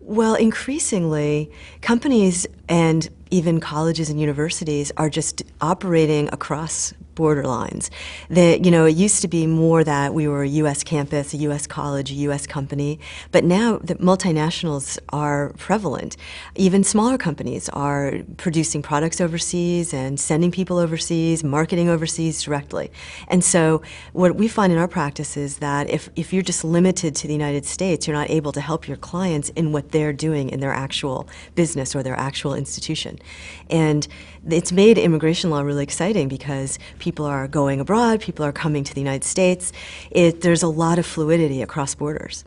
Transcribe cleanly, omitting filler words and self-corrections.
Well, increasingly, companies and even colleges and universities are just operating across border lines. It used to be more that we were a U.S. campus, a U.S. college, a U.S. company, but now the multinationals are prevalent. Even smaller companies are producing products overseas and sending people overseas, marketing overseas directly. And so what we find in our practice is that if you're just limited to the United States, you're not able to help your clients in what they're doing in their actual business or their actual institution. And it's made immigration law really exciting because people are going abroad, people are coming to the United States. There's a lot of fluidity across borders.